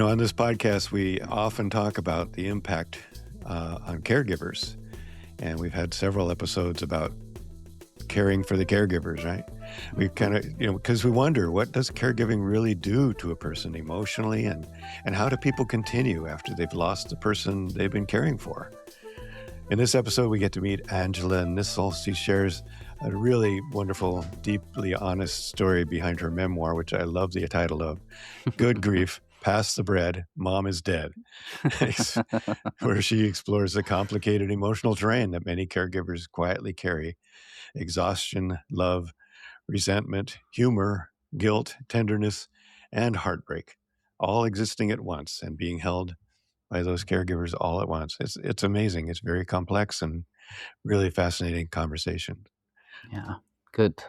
On this podcast, we often talk about the impact on caregivers, and we've had several episodes about caring for the caregivers, right? We kind of, because we wonder, what does caregiving really do to a person emotionally, and how do people continue after they've lost the person they've been caring for? In this episode, we get to meet Angela Nissel. She shares a really wonderful, deeply honest story behind her memoir, which I love the title of, Good Grief, Pass the Bread, Mom is Dead, where she explores the complicated emotional terrain that many caregivers quietly carry: exhaustion, love, resentment, humor, guilt, tenderness, and heartbreak, all existing at once and being held by those caregivers all at once. It's amazing. It's very complex and really fascinating conversation. Yeah, good.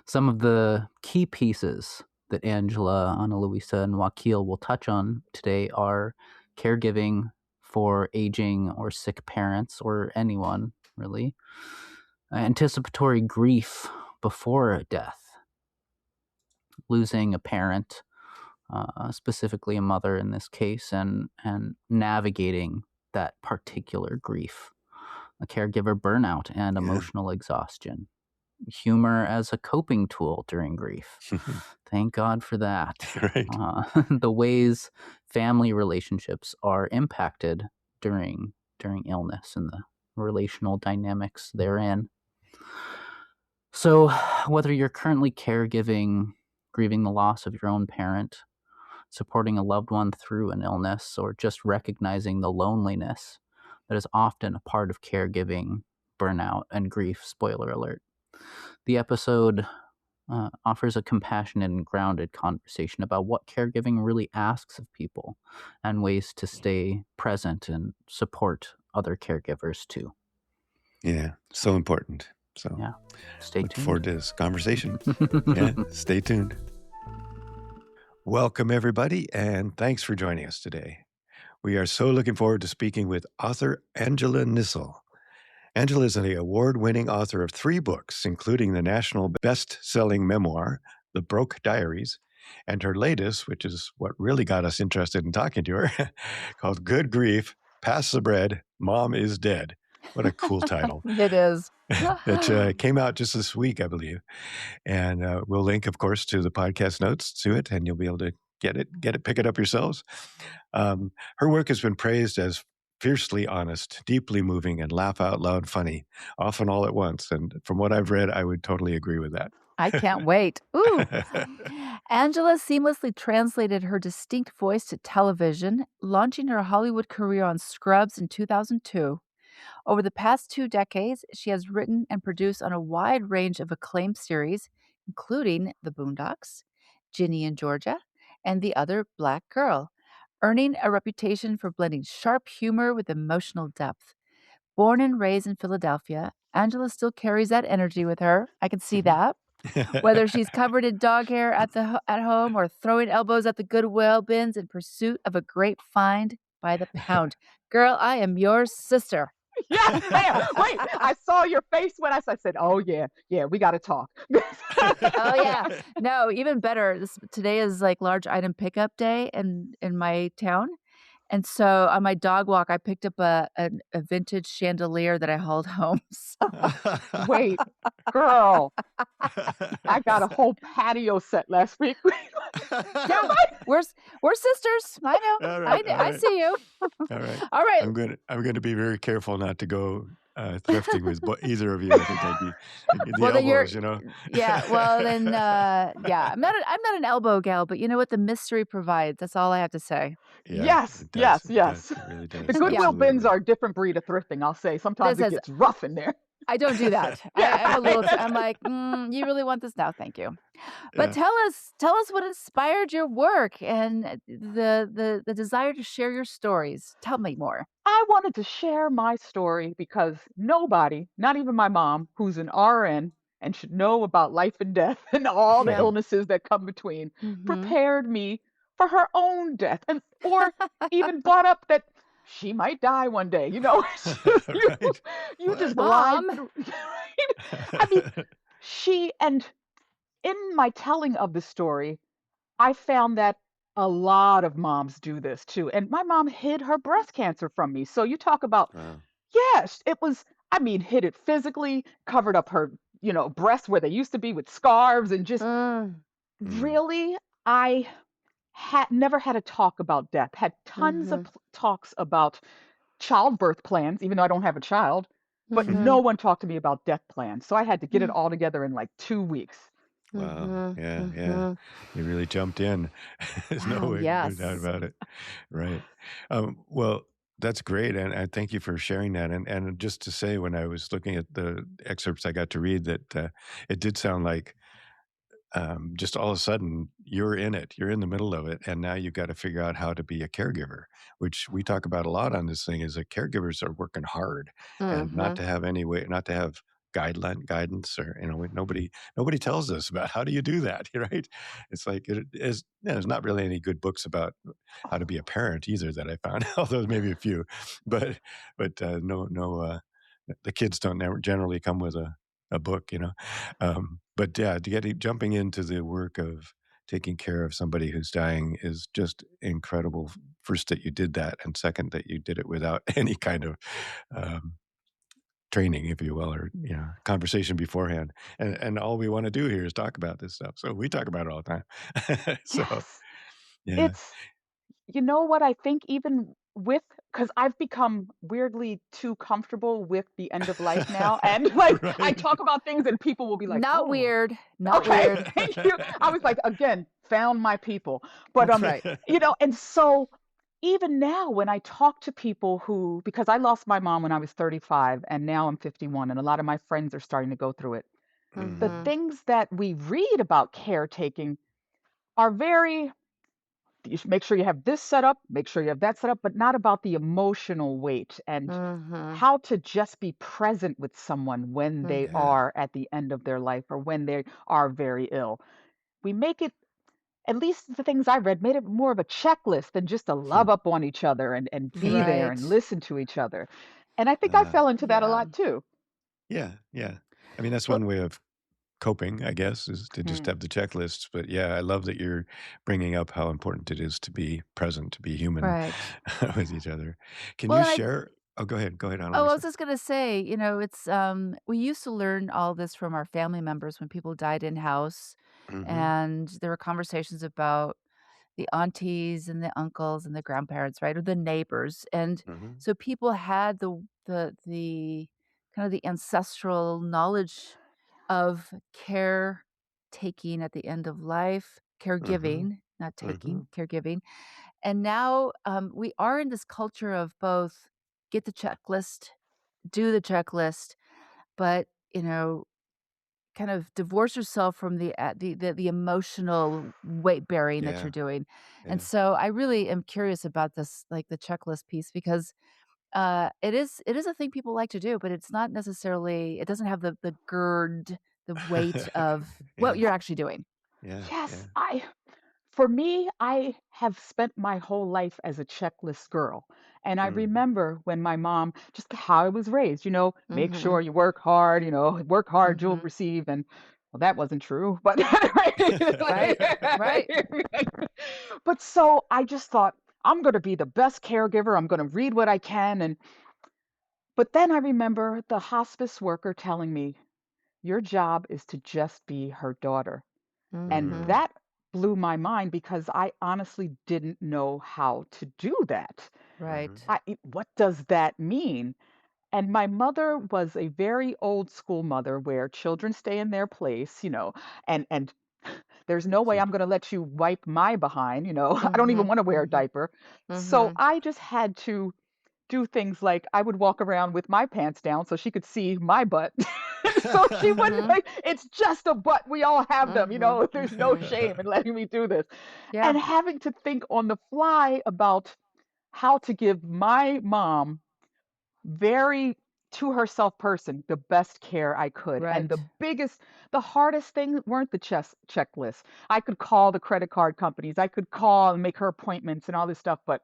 Some of the key pieces that Angela, Ana Luisa, and Joaquil will touch on today are caregiving for aging or sick parents, or anyone really, anticipatory grief before a death, losing a parent, specifically a mother in this case, and navigating that particular grief, a caregiver burnout and emotional exhaustion, humor as a coping tool during grief. Thank God for that. Right. The ways family relationships are impacted during illness and the relational dynamics therein. So whether you're currently caregiving, grieving the loss of your own parent, supporting a loved one through an illness, or just recognizing the loneliness that is often a part of caregiving, burnout, and grief, spoiler alert, the episode offers a compassionate and grounded conversation about what caregiving really asks of people and ways to stay present and support other caregivers too. Yeah, so important. So yeah, stay look tuned. forward to this conversation. Yeah, stay tuned. Welcome, everybody, and thanks for joining us today. We are so looking forward to speaking with author Angela Nissel. Angela is an award-winning author of 3 books, including the national best-selling memoir, The Broke Diaries, and her latest, which is what really got us interested in talking to her, called Good Grief, Pass the Bread, Mom is Dead. What a cool title. It is. It came out just this week, I believe. And we'll link, of course, to the podcast notes to it, and you'll be able to get it, pick it up yourselves. Her work has been praised as fiercely honest, deeply moving, and laugh out loud funny, often all at once. And from what I've read, I would totally agree with that. I can't wait. Ooh. Angela seamlessly translated her distinct voice to television, launching her Hollywood career on Scrubs in 2002. Over the past 2 decades, she has written and produced on a wide range of acclaimed series, including The Boondocks, Ginny and Georgia, and The Other Black Girl, earning a reputation for blending sharp humor with emotional depth. Born and raised in Philadelphia, Angela still carries that energy with her. I can see that. Whether she's covered in dog hair at home or throwing elbows at the Goodwill bins in pursuit of a great find by the pound. Girl, I am your sister. Yes, ma'am. Wait, I saw your face when I said, oh, yeah, we got to talk. Oh, yeah. No, even better. Today is like large item pickup day in my town. And so on my dog walk, I picked up a vintage chandelier that I hauled home. So. Wait, girl, I got a whole patio set last week. Yeah, we're sisters. I know. Right, I see you. All right. All right. I'm going to be very careful not to go thrifting with either of you. I think I'd be the elbows, Yeah. Well, then, yeah. I'm not an elbow gal, but you know what? The mystery provides. That's all I have to say. Yeah, yes. It really does. The Goodwill bins are a different breed of thrifting, I'll say. Sometimes it gets rough in there. I don't do that. I'm like, you really want this now? Thank you. But tell us what inspired your work and the desire to share your stories. Tell me more. I wanted to share my story because nobody, not even my mom, who's an RN and should know about life and death and all the illnesses that come between, prepared me for her own death, or even brought up that she might die one day. You just glide through. I mean, and in my telling of the story, I found that a lot of moms do this too. And my mom hid her breast cancer from me. So you talk about, Wow. yes, it was, I mean, hid it physically, covered up her, breasts where they used to be with scarves and just Mm. Mm. really, I had never had a talk about death, had tons of Mhm. talks about childbirth plans, even though I don't have a child, but no Mhm. one talked to me about death plans. So I had to get it Mm. all together in like 2 weeks. Wow. Mhm. Yeah, yeah. Mhm. You really jumped in. There's Wow, no doubt yes. about it. Right. Well, that's great, and I thank you for sharing that. And just to say, when I was looking at the excerpts I got to read, that it did sound like just all of a sudden you're in it, you're in the middle of it, and now you've got to figure out how to be a caregiver, which we talk about a lot on this thing. Is that caregivers are working hard, and not Mhm. to have any way, not to have guidance, or nobody tells us about how do you do that, right? It's like it is. There's not really any good books about how to be a parent either that I found, although maybe a few, but no, the kids don't never generally come with a book. But yeah, jumping into the work of taking care of somebody who's dying is just incredible. First, that you did that, and second, that you did it without any kind of um, training, if you will, or conversation beforehand. And all we want to do here is talk about this stuff, so we talk about it all the time. So Yes. yeah, It's, you know what I think, even with, because I've become weirdly too comfortable with the end of life now. And like I right. talk about things and people will be like, Not oh, weird. Not okay, weird. thank you. I was like, again, found my people. But That's right. and so even now when I talk to people who, because I lost my mom when I was 35 and now I'm 51 and a lot of my friends are starting to go through it. The Hmm. Mhm. things that we read about caretaking are very, you should make sure you have this set up, make sure you have that set up, but not about the emotional weight and Mhm. how to just be present with someone when they Mhm. Yeah. are at the end of their life or when they are very ill. We make it, at least the things I read, made it more of a checklist than just to Hmm. love up on each other and be there and Right. listen to each other. And I think I Uh, fell into that a Yeah. lot too. yeah, yeah. I mean, that's Well, one way of coping, I guess, is to just Mm. have the checklists. But yeah, I love that you're bringing up how important it is to be present, to be human right. with each other. Can Well, you and I share? Oh, go ahead. Go ahead, oh, I was Annalisa. just gonna say, it's we used to learn all this from our family members when people died in house, Mm-hmm. and there were conversations about the aunties and the uncles and the grandparents, right, or the neighbors, and Mm-hmm. so people had the kind of the ancestral knowledge of caretaking at the end of life, Mm-hmm. caregiving, not Mm-hmm. taking, caregiving. And now we are in this culture of both get the checklist, do the checklist, but kind of divorce yourself from the emotional weight bearing that you're Yeah. doing. And Yeah. so I really am curious about this, like the checklist piece, because it is a thing people like to do, but it's not necessarily, it doesn't have the gird, the weight of what Yeah. you're actually doing. Yeah. Yes, Yeah. for me, I have spent my whole life as a checklist girl. And I Mm. remember when my mom, just how I was raised, make Mhm. sure you work hard, work hard, you'll Mhm. receive. And well, that wasn't true, but Right. Right. but so I just thought, I'm going to be the best caregiver. I'm going to read what I can. But then I remember the hospice worker telling me, your job is to just be her daughter. And Mhm. Mm. that blew my mind because I honestly didn't know how to do that. Mm-hmm. Right. What does that mean? And my mother was a very old school mother where children stay in their place, and there's no way I'm going to let you wipe my behind, I don't even Mhm. want to wear a Mhm. diaper. So Mhm. I just had to do things like I would walk around with my pants down so she could see my butt. So she wouldn't Mhm. like, it's just a butt. We all have them, Mhm. there's no Mhm. shame in letting me do this. Yeah. And having to think on the fly about how to give my mom, very to herself person, the best care I could. And Right. the hardest thing weren't the checklists. I could call the credit card companies, I could call and make her appointments and all this stuff, but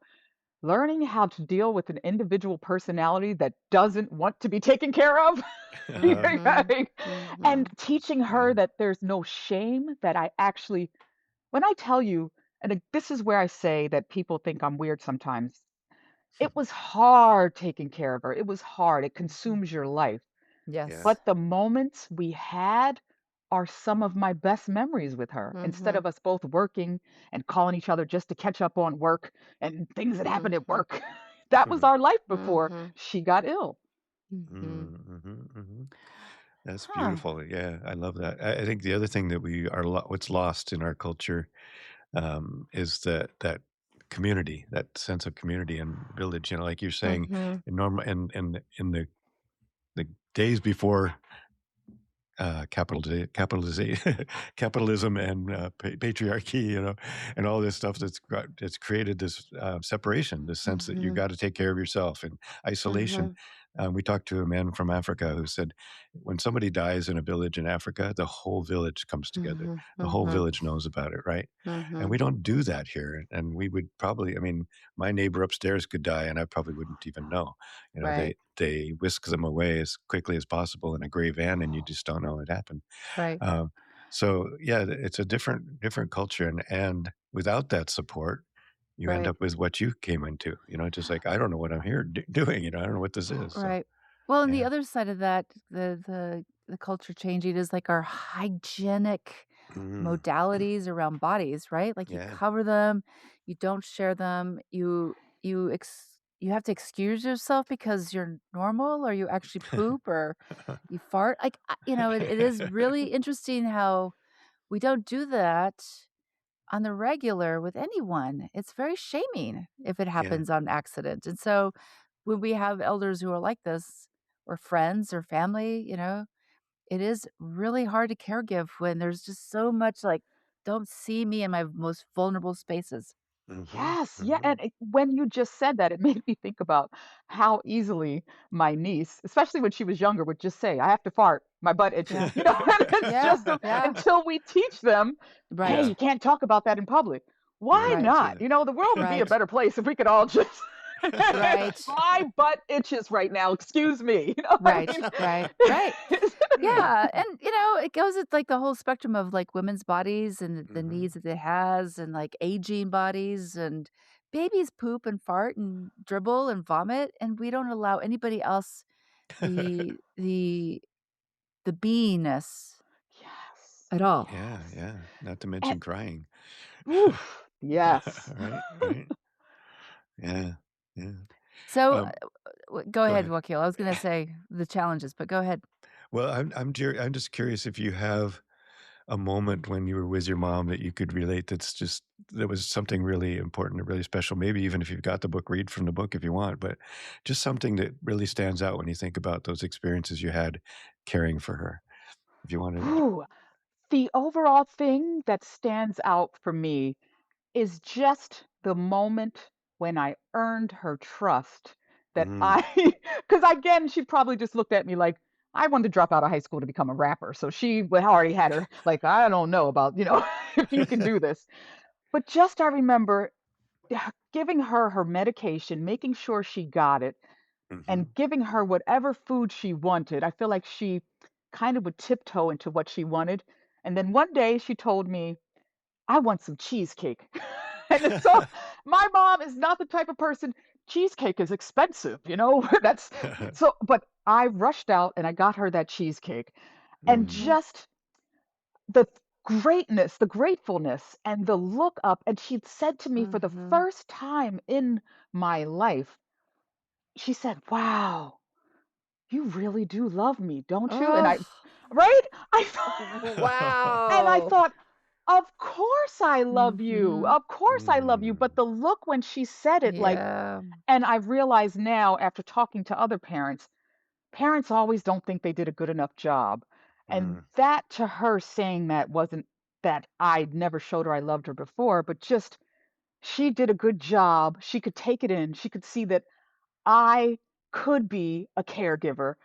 learning how to deal with an individual personality that doesn't want to be taken care of. Mhm. And Mhm. teaching her Yeah. that there's no shame, that I actually, when I tell you, And this is where I say that people think I'm weird sometimes. It was hard taking care of her. It was hard. It Mhm. consumes your life. Yeah. Yes. But the moments we had are some of my best memories with her. Instead Mhm. of us both working and calling each other just to catch up on work and things that happened at Mhm. work, that was our life before Mhm. she got ill. Mhm. Mm-hmm. That's Huh. beautiful. Yeah, I love that. I think the other thing that we are what's lost in our culture is that community, that sense of community and village. You know, like you're saying, Mhm. in normal and in the days before capitalism and patriarchy, you know, and all this stuff that's created this separation, this sense that you Mhm. got to take care of yourself and isolation. Mhm. We talked to a man from Africa who said, when somebody dies in a village in Africa, the whole village comes together. Mhm. The whole Mhm. village knows about it, right? And Mhm. we don't do that here. And we would probably, I mean, my neighbor upstairs could die, and I probably wouldn't even know. You know, Right. they whisk them away as quickly as possible in a gray van, and you just don't know it happened. Right. Um, so yeah, it's a different culture, and without that support, you end Right. up with what you came into. You know, just like I don't know what I'm here doing. You know, I don't know what this is. So Right. Well, and the yeah, other side of that, the culture changing is like our hygienic mm, modalities around bodies, right? Like you yeah, cover them, you don't share them, you have to excuse yourself because you're normal or you actually poop or you fart. Like it is really interesting how we don't do that on the regular with anyone. It's very shaming if it yeah. happens on accident. And so when we have elders who are like this, or friends or family, it is really hard to caregive when there's just so much like, don't see me in my most vulnerable spaces. Hmm. Yes, yeah, Hmm. and when you just said that, it made me think about how easily my niece, especially when she was younger, would just say, "I have to fart, my butt itches," Yeah. and it's Yeah. just Yeah. until we teach them, "Hey, Right. Yeah, you can't talk about that in public." you're Why right. Right. Don't say not? that. The world would be a Right. better place if we could all just Right. my butt itches right now, excuse me. I Right. mean, Right. Right. Yeah, and it goes with like the whole spectrum of like women's bodies and the Hmm. needs that it has, and like aging bodies, and babies poop and fart and dribble and vomit, and we don't allow anybody else the the the beingness yes, at all. Yeah, yes. yeah. Not to And mention crying. oof, yes. Right, right. Yeah, yeah. So Um, go Go ahead, ahead. Wakil. I was going to say the challenges, but go ahead. Well, I'm just curious if you have a moment when you were with your mom that you could relate that was something really important or really special. Maybe even if you've got the book, read from the book if you want, but just something that really stands out when you think about those experiences you had caring for her. If you want to. Whew. The overall thing that stands out for me is just the moment when I earned her trust that Mm. I, because again, she probably just looked at me like I wanted to drop out of high school to become a rapper. So she already had her, like, I don't know about, if you can do this. But just I remember giving her her medication, making sure she got it, Hmm. and giving her whatever food she wanted. I feel like she kind of would tiptoe into what she wanted. And then one day she told me, I want some cheesecake. And so my mom is not the type of person, cheesecake is expensive, That's so, but I rushed out and I got her that cheesecake. And Mhm. just the greatness, the gratefulness, and the look up. And she'd said to me for the Mhm. first time in my life, she said, "Wow, you really do love me, don't you?" And Oh, right? I thought, and I wow. thought, of course I love you. Mhm. Of course I love you. But Mm. the look when she said it, like, Yeah. and I realize now after talking to other parents, parents always don't think they did a good enough job. And Mm. that to her saying that wasn't that I'd never showed her I loved her before, but just she did a good job. She could take it in. She could see that I could be a caregiver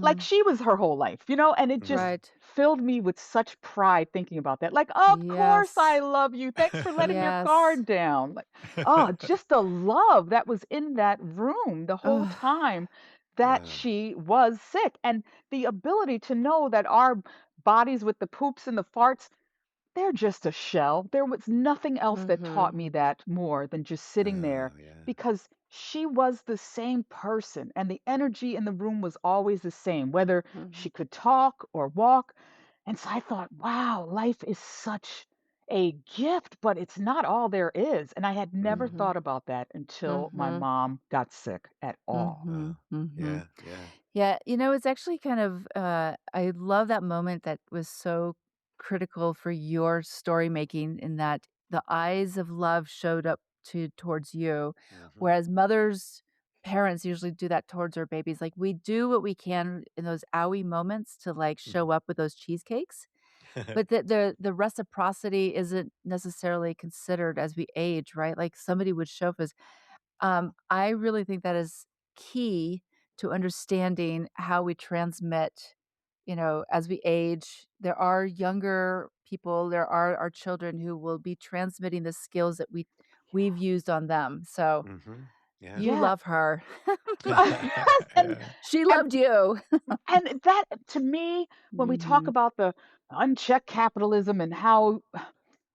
like Mhm. she was her whole life, and it just Mhm. Right. filled me with such pride thinking about that. Like, of course I Yes. love you. Thanks for letting your Yes. guard down. Like, oh, just the love that was in that room the whole Ugh. time that Yeah. she was sick. And the ability to know that our bodies with the poops and the farts, they're just a shell. There was nothing else that taught me that more than just sitting there Oh, yeah. because she was the same person and the energy in the room was always the same, whether she could talk or walk. And so I thought, wow, life is such a gift, but it's not all there is. And I had never Mm. thought about that until my mom got sick at all. Wow. Yeah, yeah. Yeah, it's actually kind of I love that moment that was so critical for your story making in that the eyes of love showed up towards you, Mhm. whereas mothers, parents usually do that towards their babies. Like we do what we can in those owie moments to like show Mhm. up with those cheesecakes, but the reciprocity isn't necessarily considered as we age, right? Like somebody would show up as I really think that is key to understanding how we transmit, as we age. There are younger people, there are our children who will be transmitting the skills that we've used on them. So Mhm. Yeah. you Yeah. love her. Yes. Yeah. She And loved you. and that to me, when we talk Mhm. about the unchecked capitalism and how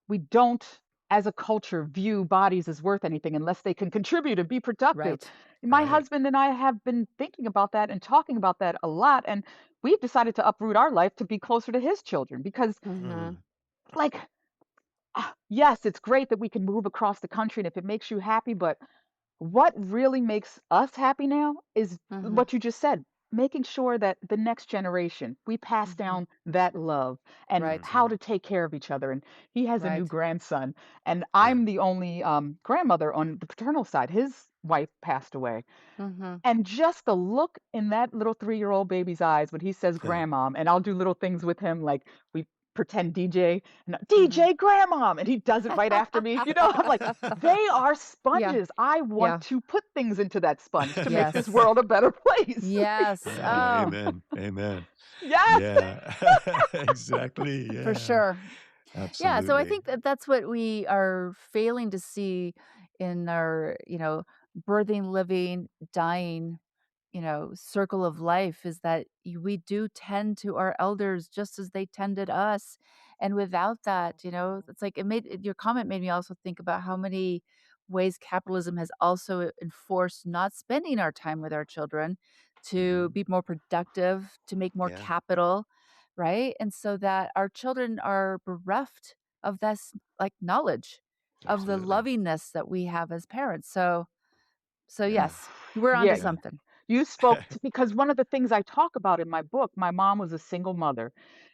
we don't as a culture view bodies as worth anything unless they can contribute and be productive. Right. My Right. husband and I have been thinking about that and talking about that a lot, and we've decided to uproot our life to be closer to his children because Mm. like yes, it's great that we can move across the country and if it makes you happy, but what really makes us happy now is what you just said, making sure that the next generation, we pass Mhm. down that love and Right. how Mhm. to take care of each other. And he has a new Right. grandson, and Yeah. I'm the only grandmother on the paternal side. His wife passed away. And just the look in that little 3-year-old baby's eyes when he says grandmom, and I'll do little things with him, like we pretend DJ, and Mhm. DJ grandmom, and he does it right after me. I'm like, they are Yeah. sponges. I want Yeah. to put things into that sponge to make this Yes. world a better place. Yes. Oh, Amen. Amen. Yes. Yeah. Exactly. for Yeah. sure. Yeah, so I Absolutely. think that that's what we are failing to see in our, birthing, living, dying, circle of life is that we do tend to our elders just as they tended us. And without that, it's like your comment made me also think about how many ways capitalism has also enforced not spending our time with our children to Mhm. be more productive, to make more Yeah. capital, right? And so that our children are bereft of this like knowledge of the Absolutely. lovingness that we have as parents. So Yeah. yes, we're onto Yeah. Yeah. something. You spoke because one of the things I talk about in my book, my mom was a single mother.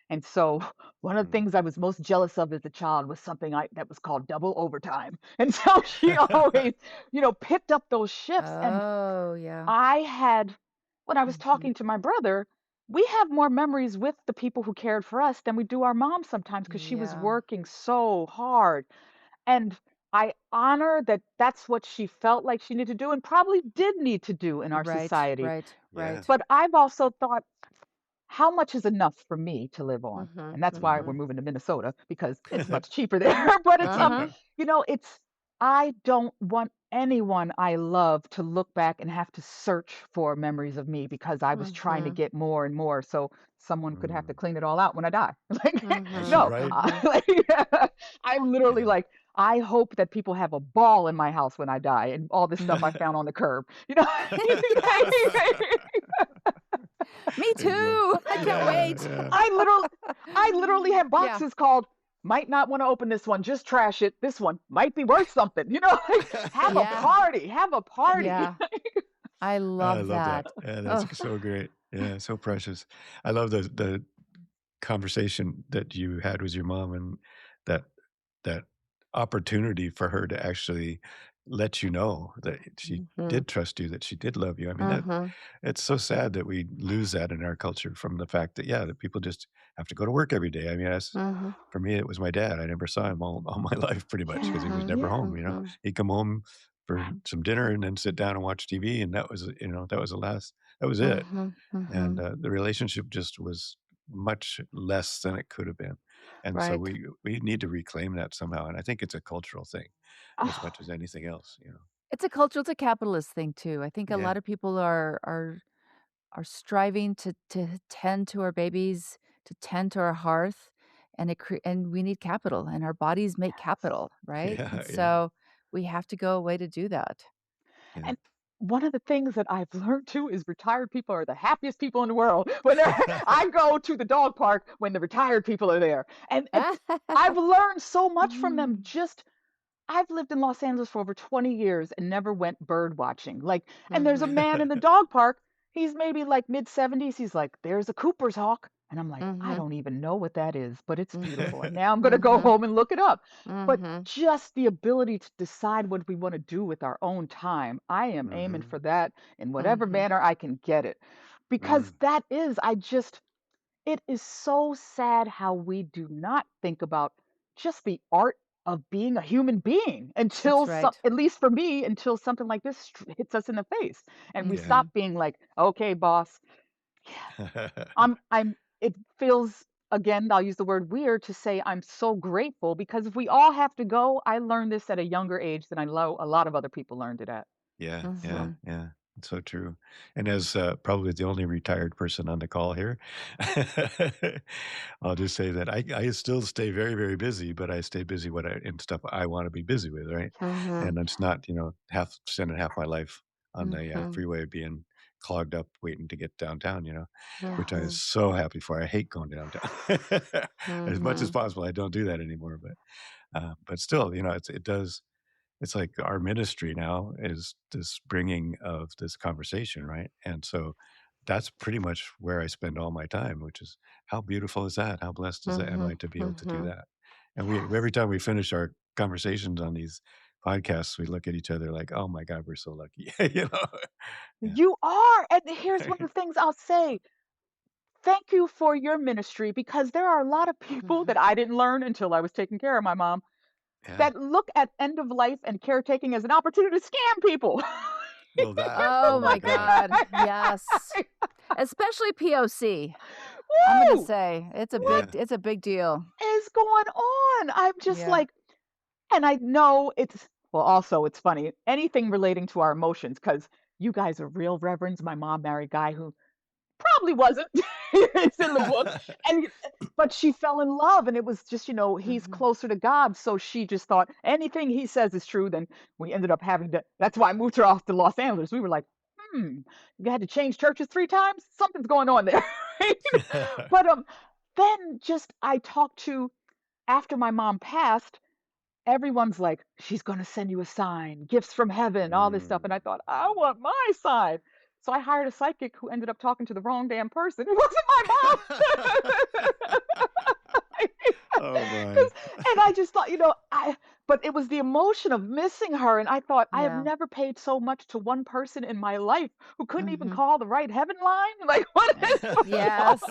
And so one of the Mm. things I was most jealous of as a child was something that was called double overtime. And so she always, picked up those shifts. And Oh, yeah. I had, when I was Mhm. talking to my brother, we have more memories with the people who cared for us than we do our mom sometimes because she was Yeah. working so hard. And I honor that that's what she felt like she needed to do and probably did need to do in our Right, society. right, Yeah. right. But I've also thought, how much is enough for me to live on? And that's why we're Mhm. moving to Minnesota because it's much cheaper there. But it's I don't want anyone I love to look back and have to search for memories of me because I was trying to get more and more so someone could have to Mm. clean it all out when I die. Like That's no, right. I'm literally Yeah. like I hope that people have a ball in my house when I die and all this stuff I found on the curb. Me Excellent. too. I can't Yeah, wait. yeah. I literally I literally have Yeah. boxes called might not want to open this one, just trash it. This one might be worth something. Like have a Yeah. party, have a party. Yeah. I I love love that. that. Yeah, that's Oh. so great. Yeah, so precious. I love the conversation that you had with your mom and that that opportunity for her to actually let you know that she did trust you, that she did love you. I mean, that it's so sad that we lose that in our culture from the fact that, yeah, that people just have to go to work every day. I mean, that's for me, it was my dad. I never saw him all my life pretty much because he was never Yeah. home, He'd come home for some dinner and then sit down and watch TV, and that was, that was the last that was it. And, the relationship just was much less than it could have been. And so Right. we need to reclaim that somehow, and I think it's a cultural thing as much as anything else. It's a cultural, it's a capitalist thing too. I think a Yeah. lot of people are striving to tend to our babies, to tend to our hearth, and we need capital, and our bodies make capital, right? Yeah, And yeah, so we have to go away to do that. yeah. And one of the things that I've learned too is retired people are the happiest people in the world. When I go to the dog park when the retired people are there, and I've learned so much from them. Mm. Just I've lived in Los Angeles for over 20 years and never went bird watching. Like, and there's a Mhm. man in the dog park. He's maybe like mid 70s. He's like, there's a Cooper's hawk. And I'm like, I Mhm. don't even know what that is, but it's beautiful. Mhm. And now I'm going to go Mhm. home and look it up. But Mhm. just the ability to decide what we want to do with our own time, I am aiming Hmm. for that in whatever Mhm. manner I can get it. Because Mm. that is, it is so sad how we do not think about just the art of being a human being That's until right. at least for me, until something like this hits us in the face and we Yeah. stop Mhm. being like, okay, boss, I'm, it feels, again, I'll use the word weird to say I'm so grateful because if we all have to go, I learned this at a younger age than I know a lot of other people learned it at. Yeah, yeah, Mhm. yeah. It's so true. And as probably the only retired person on the call here, I'll just say that I still stay very, very busy, but I stay busy in stuff I want to be busy with, right? Mhm. And it's not, spending half my life on the Mhm. freeway being clogged up waiting to get downtown, which I was Mhm. so happy for. I hate going downtown. As much as Mhm. possible, I don't do that anymore, but still, it's like our ministry now is this bringing of this conversation, right? And so that's pretty much where I spend all my time, which is how beautiful is that? How blessed am I Mhm. to be able to do Mhm. that? And we Yes. every time we finish our conversations on these podcasts, we look at each other like, "Oh my God, we're so lucky." you know? Yeah. You are. And here's one of the things I'll say. Thank you for your ministry because there are a lot of people Mhm. that I didn't learn until I was taking care of my mom Yeah. that look at end of life and caretaking as an opportunity to scam people. Well, that. Oh Oh my my God. God. Yes. Especially POC. I'm gonna Woo! say What Yeah. it's a big deal. is going on? I'm just Yeah. like, and I know it's, well, also it's funny, anything relating to our emotions, because you guys are real reverends. My mom married a guy who probably wasn't. It's in the book. And but she fell in love and it was just, he's Mhm. closer to God. So she just thought anything he says is true. Then we ended up having to, that's why I moved her off to Los Angeles. We were like, you had to change churches 3 times? Something's going on there. But then just I talked to after my mom passed, everyone's like, she's going to send you a sign, gifts from heaven, all this stuff. Mm. And I thought, I want my sign. So I hired a psychic who ended up talking to the wrong damn person. It wasn't my mom. Oh my. 'Cause- and I just thought, but it was the emotion of missing her. And I thought, I have Yeah. never paid so much to one person in my life who couldn't even Mhm. call the right heaven line. Like, what is going on? Yes.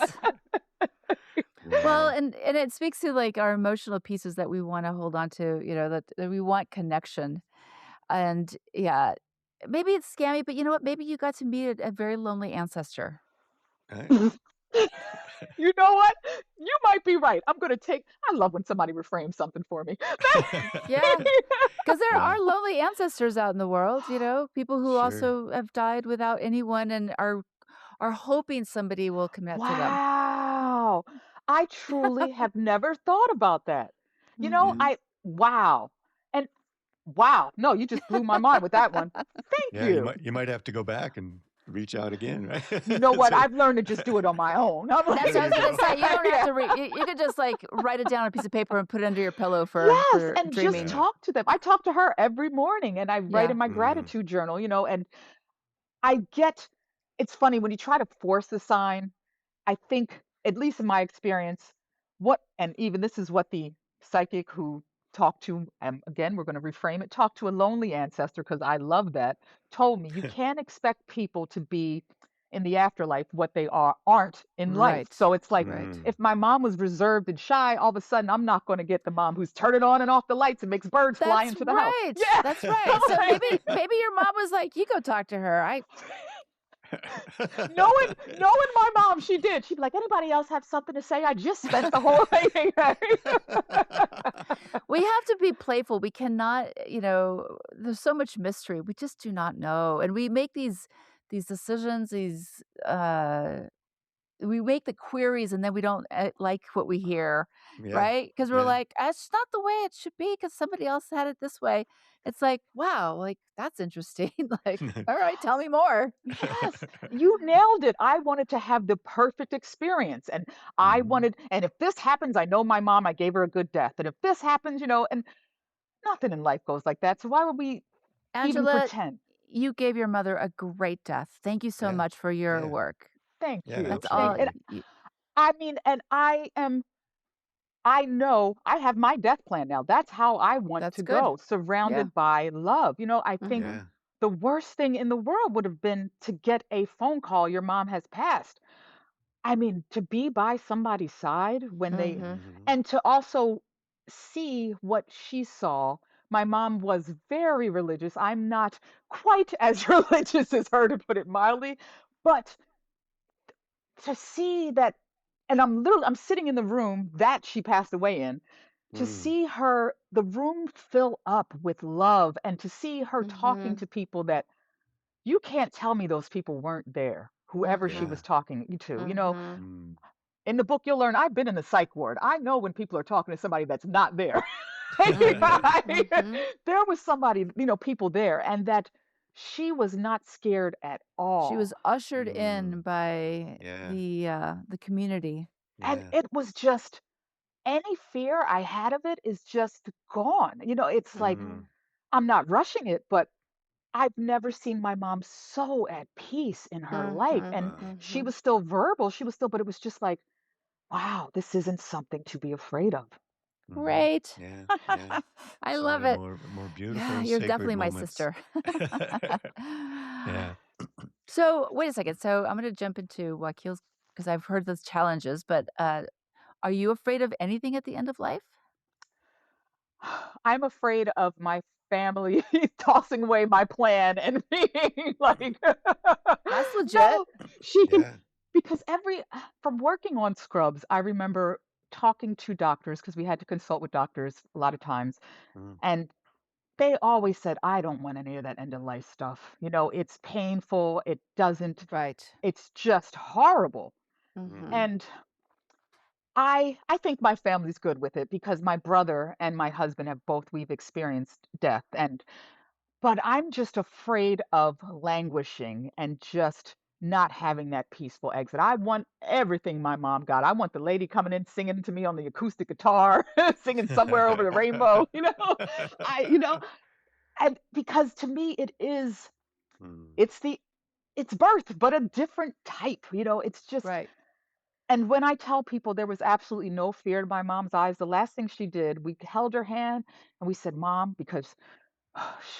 Well, Wow. and it speaks to like our emotional pieces that we want to hold on to, that we want connection. And yeah, maybe it's scammy, but you know what? Maybe you got to meet a very lonely ancestor. Right? You know what? You might be right. I love when somebody reframes something for me. Yeah. Because there Yeah. are lonely ancestors out in the world, people who Sure. also have died without anyone and are hoping somebody will connect to them. Wow. I truly have never thought about that. Yeah. Mhm. Wow. And wow. No, you just blew my mind with that one. Thank Yeah, you you. might have to go back and reach out again, right? You know what? Say, I've learned to just do it on my own. I'm That's like, what there I was you gonna go. say. You don't have yeah. to you could just like write it down on a piece of paper and put it under your pillow for Yes, for and just dreaming. Yeah. talk to them. I talk to her every morning and I write Yeah. in my Mm. gratitude journal, and I get it's funny when you try to force a sign, I think, at least in my experience, and even this is what the psychic who talked to, again, we're going to reframe it, talked to a lonely ancestor, because I love that, told me you can't expect people to be in the afterlife what they aren't in life. Right. So it's like, Right. Mm. if my mom was reserved and shy, all of a sudden I'm not going to get the mom who's turning on and off the lights and makes birds fly That's into the house. right. Yeah. That's right. So maybe your mom was like, "You go talk to her." Knowing my mom, she did. She'd be like, anybody else have something to say? I just spent the whole thing. We have to be playful. We cannot, there's so much mystery. We just do not know. And we make these decisions, we make the queries and then we don't like what we hear, Yeah. right? Because we're Yeah. like, it's not the way it should be because somebody else had it this way. It's like, wow, like that's interesting. Like, all right, tell me more. Yes, you nailed it. I wanted to have the perfect experience. And I Mhm. wanted, and if this happens, I know my mom, I gave her a good death. And if this happens, and nothing in life goes like that. So why would we even Angela, pretend? you gave your mother a great death. Thank you so Yeah. much for your Yeah. work. Thank Yeah, you. That's all. And absolutely. I mean, and I know I have my death plan now. That's how I want That's to good. go, Yeah. surrounded by love. I think Mhm. Yeah. the worst thing in the world would have been to get a phone call, your mom has passed. I mean, to be by somebody's side when Mhm. Mhm. and to also see what she saw. My mom was very religious. I'm not quite as religious as her, to put it mildly, but to see that, and I'm sitting in the room that she passed away in, to Mm. see the room fill up with love and to see her talking Mhm. to people that you can't tell me those people weren't there, whoever she Mhm. was Yeah. talking to. Mhm. Mm. In the book, you'll learn I've been in the psych ward. I know when people are talking to somebody that's not there. Mhm. Mhm. There was somebody, people there, and that she was not scared at She was all. ushered in Mm. by Yeah. the community. And Yeah. it was just any fear I had of it is just gone. It's like Mhm. Mhm. I'm not rushing it, but I've never seen my mom so at peace in her life. Mhm. And Wow. she Mhm. was still verbal. She was still, but it was just like, wow, this isn't something to be afraid of. Mhm. Great. Yeah. Yeah. I Some of love the it. more Yeah, beautiful you're sacred definitely my moments. sister. Yeah. So, wait a second. So, I'm gonna jump into Wakil's because I've heard those challenges, but, are you afraid of anything at the end of life? I'm afraid of my family tossing away my plan and being like, That's legit. no, she can, Yeah. because from working on Scrubs, I remember talking to doctors because we had to consult with doctors a lot of times. Mm. And they always said, I don't want any of that end of life stuff. It's painful. Right. It's just horrible. Mhm. Mhm. And I think my family's good with it because my brother and my husband we've experienced death, but I'm just afraid of languishing and just not having that peaceful exit. I want everything my mom got. I want the lady coming in singing to me on the acoustic guitar, singing somewhere over the rainbow, I you know and because to me Mm. it's the it's birth but a different type. It's just. Right. And when I tell people there was absolutely no fear in my mom's eyes, the last thing she did, we held her hand and we said, Mom, because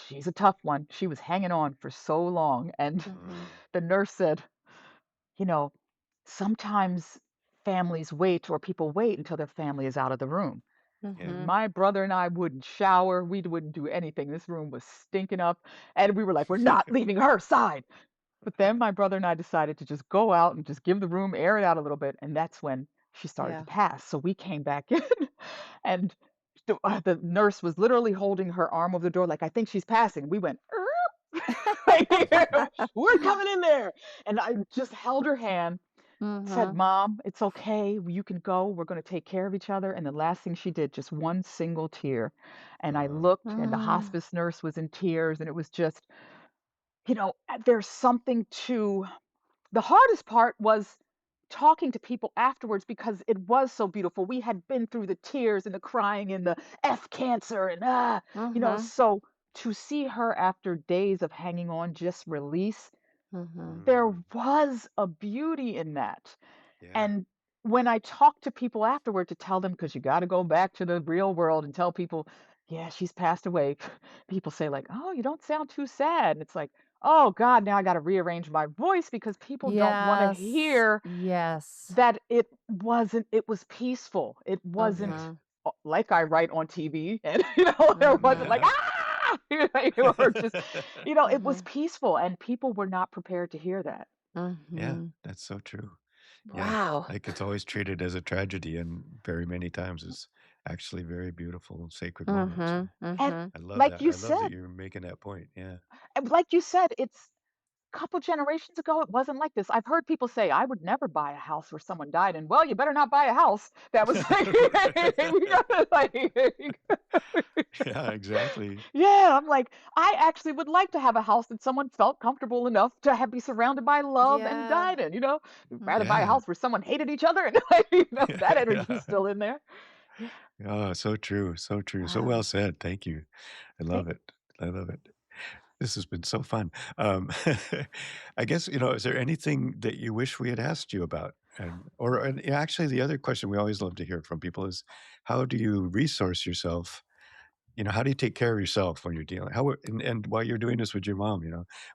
she's a tough one. She was hanging on for so long. And Mhm. Mm. the nurse said, you know, sometimes families wait or people wait until their family is out of the room. Yeah. And Mhm. my brother and I wouldn't shower. We wouldn't do anything. This room was stinking up. And we were like, we're not leaving her side. But then my brother and I decided to just go out and just give the room, air it out a little bit, and that's when she started to Yeah. pass. So we came back in, and the nurse was literally holding her arm over the door, like, I think she's passing. We went, "Er." We're coming in there. And I just held her hand, said, Mhm. Mom, it's okay. You can go. We're going to take care of each other. And the last thing she did, just one single tear. And I Uh-huh. looked, and the Mm. hospice nurse was in tears, and it was just, there's something to the hardest part was talking to people afterwards because it was so beautiful. We had been through the tears and the crying and the F cancer and Mhm. so to see her after days of hanging on just release, Mhm. there Mm. was a beauty in that. Yeah. And when I talk to people afterward to tell them, because you got to go back to the real world and tell people, yeah, she's passed away. People say, like, oh, you don't sound too sad. And it's like, oh, God, now I got to rearrange my voice because people don't want to Yes. hear Yes. that it was peaceful. It wasn't Yeah. Mhm. like I write on TV. And, there wasn't like, Mhm. ah, or just, it was Mhm. peaceful. And people were not prepared to hear that. Yeah. Mhm. That's so true. Yeah. Wow. Like it's always treated as a tragedy and very many times is actually very beautiful and sacred moment. So Mhm. And Mhm. I love like that. you I love said, that you're making that point. Yeah. And like you said, it's couple generations ago, it wasn't like this. I've heard people say, I would never buy a house where someone died. And well, you better not buy a house. That was like, we gotta, Yeah, exactly. yeah, I'm like, I actually would like to have a house that someone felt comfortable enough to have be surrounded by love and Yeah. died in, you know? Rather buy a Yeah. house where someone hated each other and like, that energy's Yeah. still in there. Yeah. Oh, so true. So true. So Ah, well said. Thank you. I thank love it. I love it. This has been so fun. I guess, is there anything that you wish we had asked you about? And yeah, actually, the other question we always love to hear from people is, how do you resource yourself? How do you take care of yourself when you're dealing? And while you're doing this with your mom,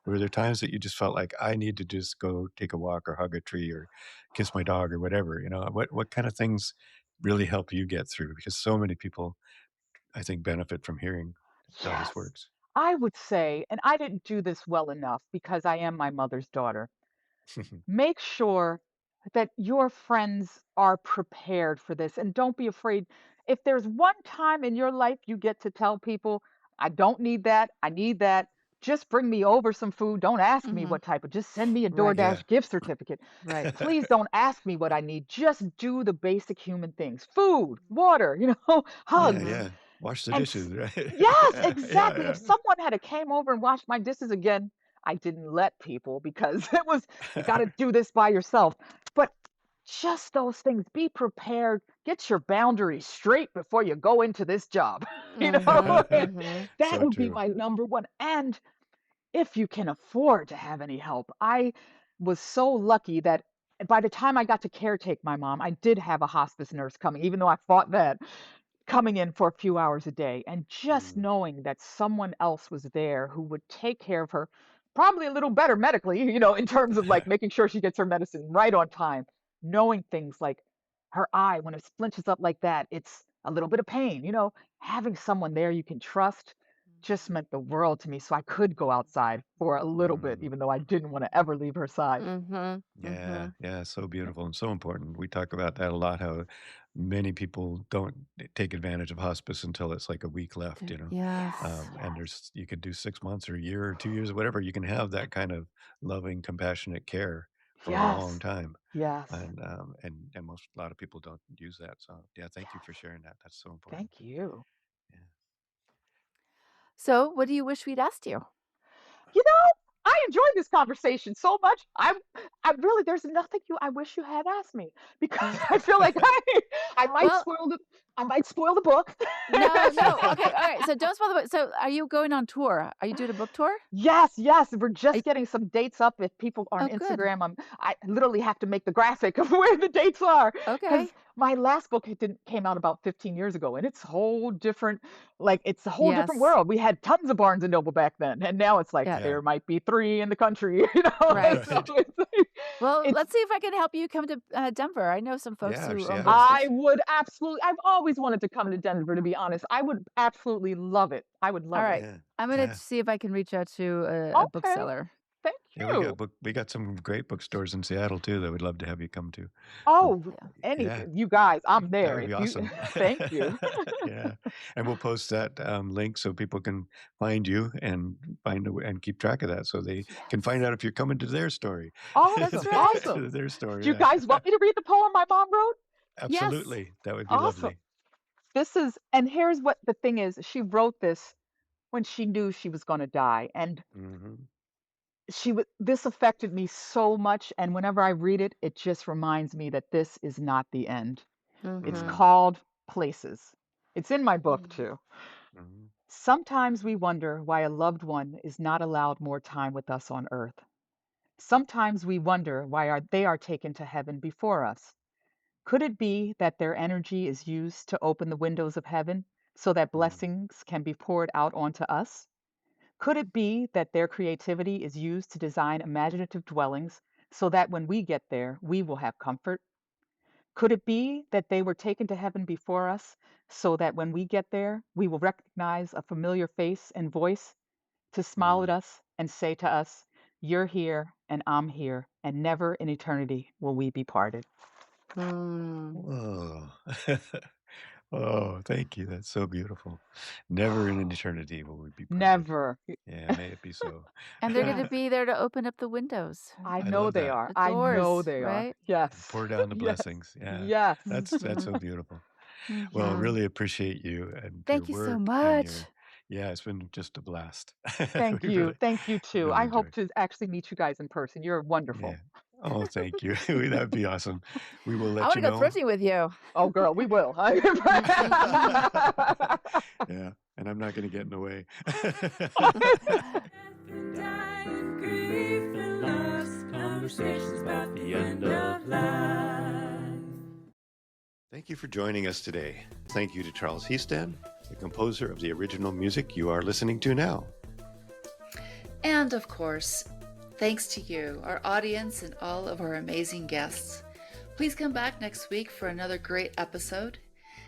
were there times that you just felt like I need to just go take a walk or hug a tree or kiss my dog or whatever? What kind of things really help you get through? Because so many people, I think, benefit from hearing how this yes. works. I would say, and I didn't do this well enough because I am my mother's daughter. Make sure that your friends are prepared for this and don't be afraid. If there's one time in your life you get to tell people, I don't need that, I need that, just bring me over some food. Don't ask me Mhm. what type of, just send me a Right. Yeah. DoorDash gift certificate. Right. Please don't ask me what I need. Just do the basic human things food, water, Yeah, hugs. Mhm. yeah. Wash the And dishes, right? yes, Yeah, exactly. If yeah, someone had a came over and washed my dishes again, I didn't let people because it was you got yeah. to do this by yourself. But just those things, be prepared, get your boundaries straight before you go into this job. Mhm. And Mhm. that So would be true. my number one. And if you can afford to have any help, I was so lucky that by the time I got to caretake my mom, I did have a hospice nurse coming, even though I fought that coming in for a few hours a day and just Mm, knowing that someone else was there who would take care of her probably a little better medically, in terms of like making sure she gets her medicine right on time, knowing things like her eye, when it splinches up like that, it's a little bit of pain, having someone there you can trust just meant the world to me. So I could go outside for a little bit, mm. even though I didn't want to ever leave her side. Mhm. Yeah, Mhm. yeah, so beautiful and so important. We talk about that a lot, how many people don't take advantage of hospice until it's like a week left, Yes. And Yes. you could do 6 months or a year or 2 years or whatever. You can have that kind of loving, compassionate care for a long Yes. time. Yes. And a lot of people don't use that. So yeah, thank you for Yes. sharing that. That's so important. Thank you. Yeah. So, what do you wish we'd asked you? I enjoyed this conversation so much. I really, there's nothing I wish you had asked me because I feel like I might Well, spoil the book. no, no. Okay, all right. So don't spoil the book. So, are you going on tour? Are you doing a book tour? Yes, yes, we're Are just you, getting some dates up. If people are on oh, good. Instagram, I literally have to make the graphic of where the dates are because Okay. my last book came out about 15 years ago, and it's whole different, like it's a whole different Yes. world. We had tons of Barnes and Noble back then, and now it's like Yeah. Yeah. there might be three in the country, Right. So Right. Well, it's let's see if I can help you come to Denver. I know some folks Yeah. who own Yeah. I bookstores. would absolutely I've always wanted to come to Denver, to be honest. I would absolutely love it. I would All love it. right. Yeah. I'm going to Yeah. see if I can reach out to a Okay, bookseller. thank Yeah, you. we got some great bookstores in Seattle too that we'd love to have you come to. We'll, Oh, Yeah. yeah, anything. You guys, I'm that there. would If be you awesome. thank you. Yeah, and we'll post that link so people can find you and and keep track of that, so they can find Yes. out if you're coming to their story, That's Awesome, right. awesome. to their story. Do you Yeah, guys want me to read the poem my mom wrote? Yes. absolutely, that would be Awesome. lovely. And here's what the thing is. She wrote this when she knew she was going to die, and Hmm. this affected me so much, and whenever I read it, it just reminds me that this is not the end. It's Mhm. Mm, called Places. It's in my book Mhm. too. hmm. Sometimes we wonder why a loved one is not allowed more time with us on earth. Sometimes we wonder why they are taken to heaven before us. Could it be that their energy is used to open the windows of heaven so that Mm, blessings can be poured out onto us? Could it be that their creativity is used to design imaginative dwellings so that when we get there, we will have comfort? Could it be that they were taken to heaven before us so that when we get there, we will recognize a familiar face and voice to smile at mm. us and say to us, You're here and I'm here, and never in eternity will we be parted? Mm. Whoa. Oh, thank you. That's so beautiful. Never in an eternity will we be parted. Never. Yeah, may it be so. And they're going to Yeah. be there to open up the windows, I I know love they that. are. the I know doors, they are. right? Yes. Pour down the Yes. blessings. Yeah, Yes. that's so beautiful. Well, Mhm. really appreciate you and Thank your you so work and much. your. Yeah, it's been just a blast. Thank We you. Thank you too. really I hope enjoyed. to actually meet you guys in person. You're wonderful. Yeah. Oh, thank you. That'd be awesome. We will I let want you to go know. thrifting with you. Oh, girl, we will. Yeah, and I'm not going to get in the way. Conversations about the end of life. Thank you for joining us today. Thank you to Charles Heaston, the composer of the original music you are listening to now. And of course, thanks to you, our audience, and all of our amazing guests. Please come back next week for another great episode.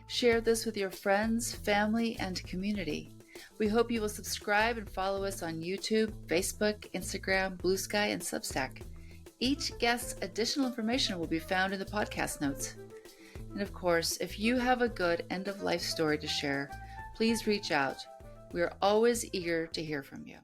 Share this with your friends, family, and community. We hope you will subscribe and follow us on YouTube, Facebook, Instagram, Blue Sky, and Substack. Each guest's additional information will be found in the podcast notes. And of course, if you have a good end-of-life story to share, please reach out. We are always eager to hear from you.